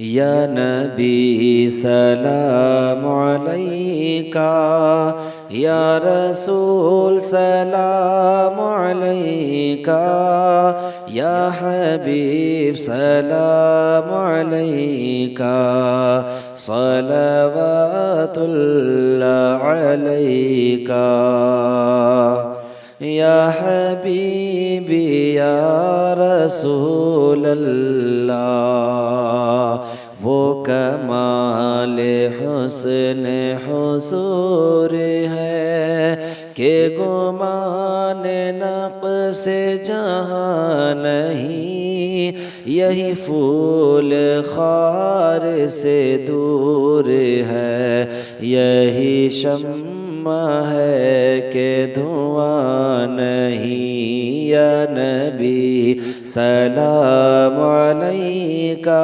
یا نبی سلام علیکہ، یا رسول سلام علیکہ، یا حبیب سلام علیکہ، صلوات اللہ علیکہ، یا حبیبی یا رسول اللہ۔ وہ کمال حسن حضور ہے کہ گمان نقص جہاں نہیں، یہی پھول خار سے دور ہے، یہی شمع ہے کہ دھواں نہیں۔ یا نبی سلام علیکہ،